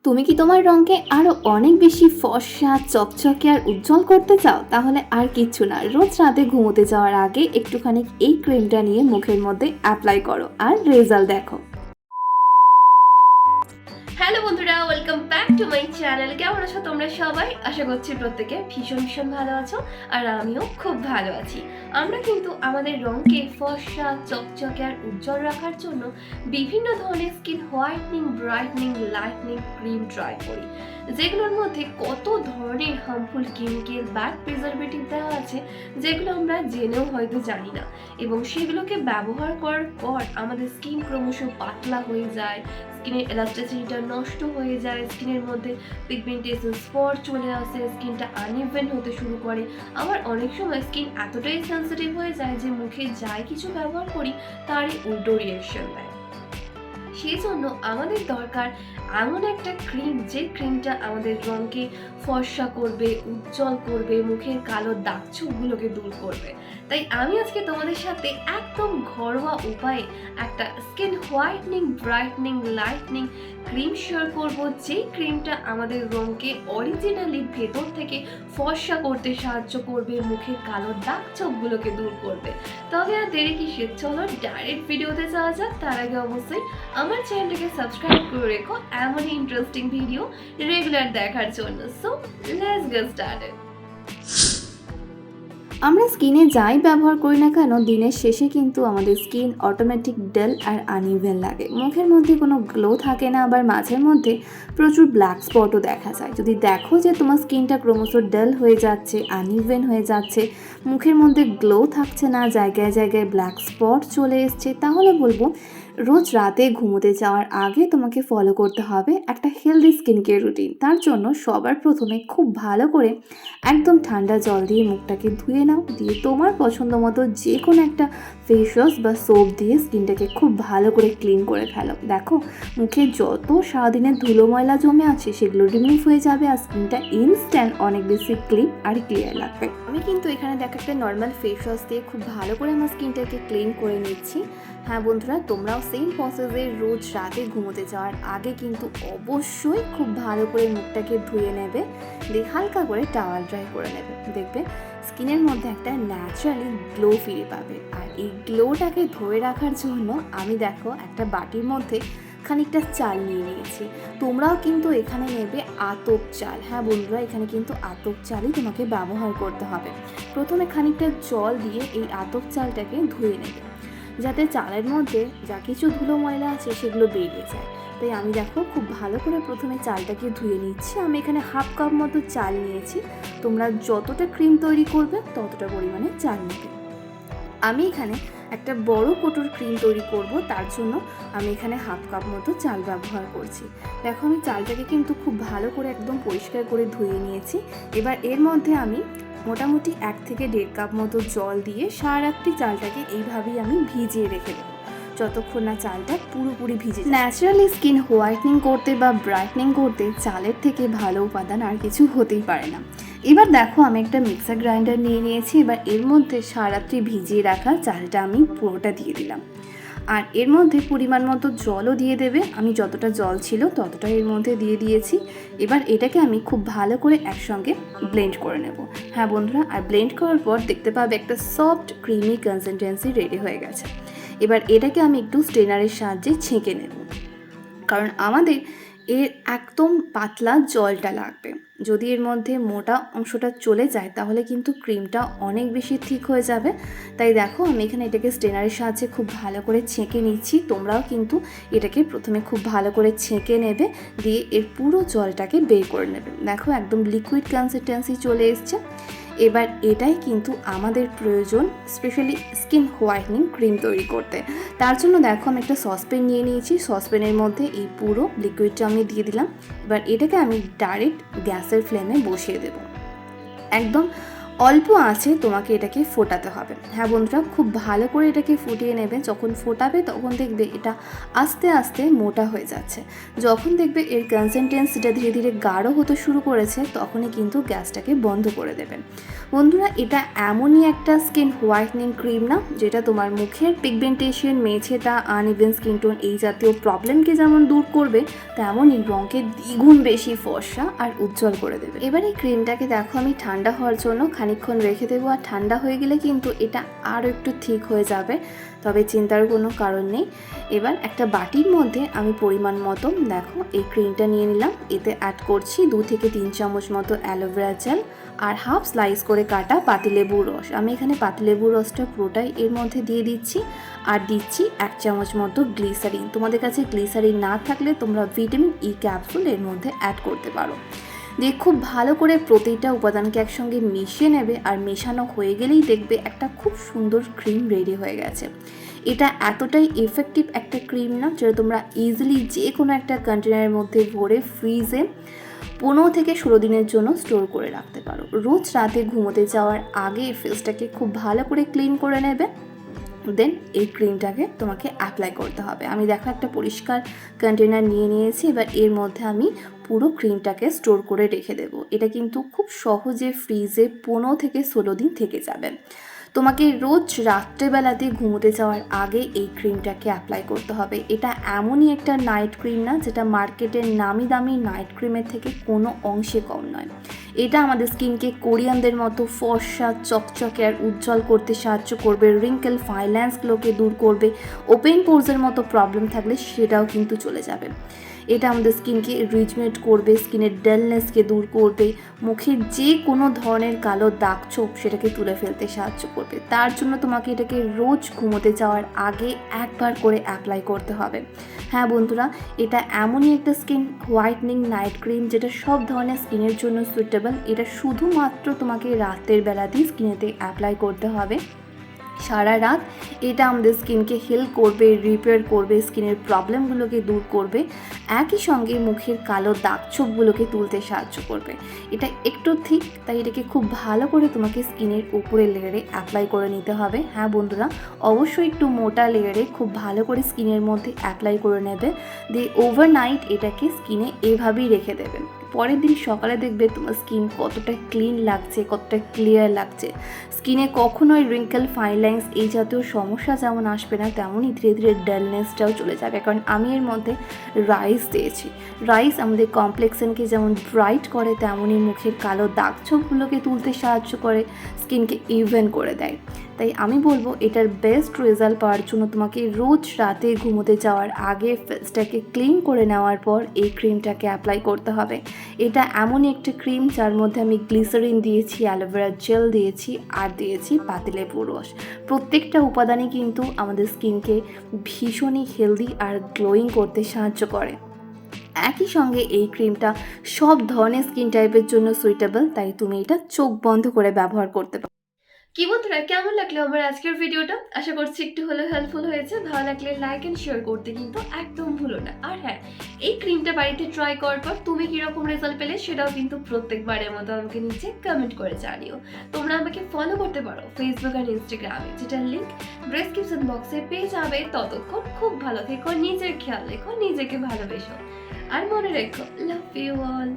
তুমি কি তোমার রঙকে আরো অনেক বেশি ফর্সা, চকচকে আর উজ্জ্বল করতে চাও? তাহলে আর কিচ্ছু না, রোজ রাতে ঘুমোতে যাওয়ার আগে একটুখানি এই ক্রিমটা নিয়ে মুখের মধ্যে অ্যাপ্লাই করো আর রেজাল্ট দেখো। হ্যালো বন্ধুরা, welcome back to my channel. কেমন আছো তোমরা সবাই? আশা করছি প্রত্যেকে ভীষণ ভালো আছো, আর আমিও খুব ভালো আছি। আমরা কিন্তু আমাদের রঙকে ফর্সা, চকচকে আর উজ্জ্বল রাখার জন্য বিভিন্ন ধরনের skin whitening, brightening, lightning cream try করি, যেগুলোর মধ্যে কত ধরনের হার্মফুল কেমিক্যাল বা প্রিজারভেটিভ দেওয়া আছে, যেগুলো আমরা জেনেও হয়তো জানি না। এবং সেগুলোকে ব্যবহার করার পর আমাদের স্কিন ক্রমশ পাতলা হয়ে যায়, স্কিনের এলাস্টিসিটিটা নষ্ট হয়ে যায়, স্কিনের মধ্যে পিগমেন্টেশন স্পট চলে আসে, স্কিনটা আনইভেন হতে শুরু করে। আবার অনেক সময় স্কিন এতটাই সেন্সিটিভ হয়ে যায় যে মুখে যাই কিছু ব্যবহার করি তারই উল্টো রিয়াকশন দেয়। সেই জন্য আমাদের দরকার এমন একটা ক্রিম, যে ক্রিমটা আমাদের রঙকে ফর্সা করবে, উজ্জ্বল করবে, মুখের কালো দাগ ছোপগুলোকে দূর করবে। তাই আমি আজকে তোমাদের সাথে একদম ঘরোয়া উপায়ে একটা skin whitening, brightening, lightning cream share করব, যেই ক্রিমটা আমাদের রঙকে অরিজিনালি ভেতর থেকে ফর্সা করতে সাহায্য করবে, মুখের কালো দাগ ছোপগুলোকে দূর করবে। তবে আর দেরি কিসের, চলো ডাইরেক্ট ভিডিওতে যাওয়া যাক। তার আগে অবশ্যই আমার চ্যানেলটাকে সাবস্ক্রাইব করে রেখো এমনই ইন্টারেস্টিং ভিডিও রেগুলার দেখার জন্য। So let's get started. আমরা স্কিনে যাই ব্যবহার করি না কেন, দিনের শেষে কিন্তু আমাদের স্কিন অটোমেটিক ডাল আর আনইভেন লাগে, মুখের মধ্যে কোনো গ্লো থাকে না, আবার মাঝের মধ্যে প্রচুর ব্ল্যাক স্পটও দেখা যায়। যদি দেখো যে তোমার স্কিনটা ক্রমশ ডাল হয়ে যাচ্ছে, আনইভেন হয়ে যাচ্ছে, মুখের মধ্যে গ্লো থাকছে না, জায়গায় জায়গায় ব্ল্যাক স্পট চলে এসছে, তাহলে বলবো রোজ রাতে ঘুমোতে যাওয়ার আগে তোমাকে ফলো করতে হবে একটা হেলদি স্কিন কেয়ার রুটিন। তার জন্য সবার প্রথমে খুব ভালো করে একদম ঠান্ডা জল দিয়ে মুখটাকে ধুয়ে নাও, দিয়ে তোমার পছন্দ মতো যে কোনো একটা ফেস ওয়াশ বা সোপ দিয়ে স্কিনটাকে খুব ভালো করে ক্লিন করে ফেলো। দেখো মুখে যত সারাদিনের ধুলো ময়লা জমে আছে সেগুলো রিমুভ হয়ে যাবে, আর স্কিনটা ইনস্ট্যান্ট অনেক বেশি ক্লিন আর ক্লিয়ার লাগবে। আমি কিন্তু এখানে দেখো একটা নর্মাল ফেস ওয়াশ দিয়ে খুব ভালো করে আমার স্কিনটাকে ক্লিন করে নিচ্ছি। হ্যাঁ বন্ধুরা, তোমরাও সেম প্রসেসে রোজ রাতে ঘুমোতে যাওয়ার আগে কিন্তু অবশ্যই খুব ভালো করে মুখটাকে ধুয়ে নেবে, দিয়ে হালকা করে টাওয়াল ড্রাই করে নেবে। দেখবে স্কিনের মধ্যে একটা ন্যাচারালি গ্লো ফিরে পাবে। আর এই গ্লোটাকে ধরে রাখার জন্য আমি দেখো একটা বাটির মধ্যে খানিকটা চাল নিয়ে নিয়েছি। তোমরাও কিন্তু এখানে নেবে আতপ চাল। হ্যাঁ বন্ধুরা, এখানে কিন্তু আতপ চালই তোমাকে ব্যবহার করতে হবে। প্রথমে খানিকটা জল দিয়ে এই আতপ চালটাকে ধুয়ে নেবে, যাতে চালের মধ্যে যা কিছু ধুলো ময়লা আছে সেগুলো বেরিয়ে যায়। তাই আমি দেখো খুব ভালো করে প্রথমে চালটাকে ধুয়ে নিচ্ছি। আমি এখানে হাফ কাপ মতো চাল নিয়েছি, তোমরা যতটা ক্রিম তৈরি করবে ততটা পরিমাণে চাল নেবে। আমি এখানে একটা বড় কোটোর ক্রিম তৈরি করব, তার জন্য আমি এখানে হাফ কাপ মতো চাল ব্যবহার করছি। দেখো আমি চালটাকে কিন্তু খুব ভালো করে একদম পরিষ্কার করে ধুয়ে নিয়েছি। এবার এর মধ্যে আমি মোটামুটি 1 থেকে 1.5 কাপ মতো জল দিয়ে সারা রাত্রি চালটাকে এইভাবেই আমি ভিজিয়ে রেখে দেবো, যতক্ষণ না চালটা পুরোপুরি ভিজে যায়। ন্যাচারালি স্কিন হোয়াইটনিং করতে বা ব্রাইটনিং করতে চালের থেকে ভালো উপাদান আর কিছু হতেই পারে না। এবার দেখো আমি একটা মিক্সার গ্রাইন্ডার নিয়ে নিয়েছি। এবার এর মধ্যে সারা রাত্রি ভিজিয়ে রাখা চালটা আমি পুরোটা দিয়ে দিলাম, আর এর মধ্যে পরিমাণ মতো জলও দিয়ে দেবে। আমি যতটা জল ছিল ততটা এর মধ্যে দিয়ে দিয়েছি। এবার এটাকে আমি খুব ভালো করে একসঙ্গে ব্লেন্ড করে নেব। হ্যাঁ বন্ধুরা, আর ব্লেন্ড করার পর দেখতে পাবে একটা সফট ক্রিমি কনসিস্টেন্সি রেডি হয়ে গেছে। এবার এটাকে আমি একটু স্ট্রেনারের সাহায্যে ছেঁকে নেব, কারণ আমাদের এর একদম পাতলা জলটা লাগবে। যদি এর মধ্যে মোটা অংশটা চলে যায় তাহলে কিন্তু ক্রিমটা অনেক বেশি ঠিক হয়ে যাবে। তাই দেখো আমি এখানে এটাকে স্ট্রেনারের সাহায্যে খুব ভালো করে ছেঁকে নিচ্ছি। তোমরাও কিন্তু এটাকে প্রথমে খুব ভালো করে ছেঁকে নেবে, দিয়ে এর পুরো জলটাকে বের করে নেবে। দেখো একদম লিকুইড কনসিস্টেন্সি চলে এসছে। এবার এটাই কিন্তু আমাদের প্রয়োজন স্পেশালি স্কিন হোয়াইটনিং ক্রিম তৈরি করতে। তার জন্য দেখো আমি একটা সসপ্যান নিয়ে নিয়েছি, সসপ্যানের মধ্যে এই পুরো লিকুইডটা আমি দিয়ে দিলাম। এবার এটাকে আমি ডাইরেক্ট গ্যাসের ফ্লেমে বসিয়ে দেব, একদম অল্প আঁচে তোমাকে এটাকে ফোটাতে হবে। হ্যাঁ বন্ধুরা, খুব ভালো করে এটাকে ফুটিয়ে নেবে। যখন ফোটাবে তখন দেখবে এটা আস্তে আস্তে মোটা হয়ে যাচ্ছে। যখন দেখবে এর কনসিস্টেন্সিটা ধীরে ধীরে গাঢ় হতে শুরু করেছে তখনই কিন্তু গ্যাসটাকে বন্ধ করে দেবে। বন্ধুরা, এটা এমনই একটা স্কিন হোয়াইটনিং ক্রিম না, যেটা তোমার মুখের পিগমেন্টেশন, মেছেটা, আনইভেন স্কিন টোন এই জাতীয় প্রবলেমকে যেমন দূর করবে, তেমনই রঙকে দ্বিগুণ বেশি ফর্সা আর উজ্জ্বল করে দেবে। এবার এই ক্রিমটাকে দেখো আমি ঠান্ডা হওয়ার জন্য খানিকক্ষণ রেখে দেবো, আর ঠান্ডা হয়ে গেলে কিন্তু এটা আরও একটু ঠিক হয়ে যাবে, তবে চিন্তার কোনো কারণ নেই। এবার একটা বাটির মধ্যে আমি পরিমাণ মতো দেখো এই ক্রিমটা নিয়ে নিলাম। এতে অ্যাড করছি 2 থেকে 3 চামচ মতো অ্যালোভেরা জেল আর হাফ স্লাইস করে কাটা পাতিলেবুর রস। আমি এখানে পাতিলেবুর রসটা পুরোটাই এর মধ্যে দিয়ে দিচ্ছি, আর দিচ্ছি 1 চামচ মতো গ্লিসারিন। তোমাদের কাছে গ্লিসারিন না থাকলে তোমরা ভিটামিন ই ক্যাপসুল এর মধ্যে অ্যাড করতে পারো। দিয়ে খুব ভালো করে প্রতিটা উপাদানকে একসঙ্গে মিশিয়ে নেবে, আর মেশানো হয়ে গেলেই দেখবে একটা খুব সুন্দর ক্রিম রেডি হয়ে গেছে। এটা এতটাই এফেক্টিভ একটা ক্রিম না, যেটা তোমরা ইজিলি যে কোনো একটা কন্টেনারের মধ্যে ভরে ফ্রিজে 15 থেকে 16 দিনের জন্য স্টোর করে রাখতে পারো। রোজ রাতে ঘুমোতে যাওয়ার আগে ফেসটাকে খুব ভালো করে ক্লিন করে নেবে, দেন এই ক্রিমটাকে তোমাকে অ্যাপ্লাই করতে হবে। আমি দেখো একটা পরিষ্কার কন্টেনার নিয়ে নিয়েছি। এবার এর মধ্যে আমি পুরো ক্রিমটাকে স্টোর করে রেখে দেবো। এটা কিন্তু খুব সহজে ফ্রিজে 15 থেকে 16 দিন থেকে যাবে। তোমাকে রোজ রাত্রেবেলাতে ঘুমোতে যাওয়ার আগে এই ক্রিমটাকে অ্যাপ্লাই করতে হবে। এটা এমনই একটা নাইট ক্রিম না, যেটা মার্কেটের নামি দামি নাইট ক্রিমের থেকে কোনো অংশে কম নয়। এটা আমাদের স্কিনকে কোরিয়ানদের মতো ফর্সা, চকচকে আর উজ্জ্বল করতে সাহায্য করবে। রিঙ্কেল, ফাইন লাইন্সগুলোকে দূর করবে। ওপেন পোরসের মতো প্রবলেম থাকলে সেটাও কিন্তু চলে যাবে। এটা আমাদের স্কিনকে রিজুভেনেট করবে, স্কিনের ডালনেসকে দূর করবে, মুখের যে কোনো ধরনের কালো দাগ ছোপ সেটাকে তুলে ফেলতে সাহায্য করবে। তার জন্য তোমাকে এটাকে রোজ ঘুমোতে যাওয়ার আগে একবার করে অ্যাপ্লাই করতে হবে। হ্যাঁ বন্ধুরা, এটা এমনই একটা স্কিন হোয়াইটনিং নাইট ক্রিম যেটা সব ধরনের স্কিনের জন্য সুইটেবল। এটা শুধুমাত্র তোমাকে রাতের বেলাতেই স্কিনেতে অ্যাপ্লাই করতে হবে। সারা রাত এটা আমাদের স্কিনকে হেল করবে, রিপেয়ার করবে, স্কিনের প্রবলেমগুলোকে দূর করবে, একই সঙ্গে মুখের কালো দাগ ছোপগুলোকে তুলতে সাহায্য করবে। এটা একটু থিক, তাই এটাকে খুব ভালো করে তোমাকে স্কিনের উপরের লেয়ারে অ্যাপ্লাই করে নিতে হবে। হ্যাঁ বন্ধুরা, অবশ্যই একটু মোটা লেয়ারে খুব ভালো করে স্কিনের মধ্যে অ্যাপ্লাই করে নেবে। দিয়ে ওভারনাইট এটাকে স্কিনে এভাবেই রেখে দেবে। পরের দিন সকালে দেখবে তোমার স্কিন কতটা ক্লিন লাগছে, কতটা ক্লিয়ার লাগছে। স্কিনে কখনোই রিঙ্কেল, ফাইন লাইন্স এই জাতীয় সমস্যা যেমন আসবে না, তেমনই ধীরে ধীরে ডালনেসটাও চলে যাবে। কারণ আমি এর মধ্যে রাইস দিয়েছি। রাইস আমাদের কমপ্লেক্সনকে যেমন ব্রাইট করে, তেমনই মুখের কালো দাগ ছোপগুলোকে তুলতে সাহায্য করে, স্কিনকে ইভেন করে দেয়। তাই আমি বলবো এটার বেস্ট রেজাল্ট পাওয়ার জন্য তোমাকে রোজ রাতে ঘুমোতে যাওয়ার আগে ফেসটাকে ক্লিন করে নেওয়ার পর এই ক্রিমটাকে অ্যাপ্লাই করতে হবে। এটা এমনই একটা ক্রিম যার মধ্যে আমি গ্লিসারিন দিয়েছি, অ্যালোভেরা জেল দিয়েছি, আর দিয়েছি পাতিলেবুর রস। প্রত্যেকটা উপাদানই কিন্তু আমাদের স্কিনকে ভীষণই হেলদি আর গ্লোয়িং করতে সাহায্য করে। একই সঙ্গে এই ক্রিমটা সব ধরনের স্কিন টাইপের জন্য সুইটেবল, তাই তুমি এটা চোখ বন্ধ করে ব্যবহার করতে পারো। কি বন্ধুরা, কেমন লাগলো আমার আজকের ভিডিওটা? আশা করছি একটু হলেও হেল্পফুল হয়েছে। ভালো লাগলে লাইক এন্ড শেয়ার করতে কিন্তু একদম ভুলো না। আর হ্যাঁ, এই ক্রিমটা বাড়িতে ট্রাই করার পর তুমি কিরকম রেজাল্ট পেলে সেটাও কিন্তু প্রত্যেকবারের মতো আমাকে নিচে কমেন্ট করে জানিও। তোমরা আমাকে ফলো করতে পারো ফেসবুক আর ইনস্টাগ্রামে, যেটার লিঙ্ক ডেসক্রিপশন বক্সে পেয়ে যাবে। ততক্ষণ খুব ভালো থেকো, নিজের খেয়াল রেখো, নিজেকে ভালোবেসো, আর মনে রেখো, লাভ ইউ অল।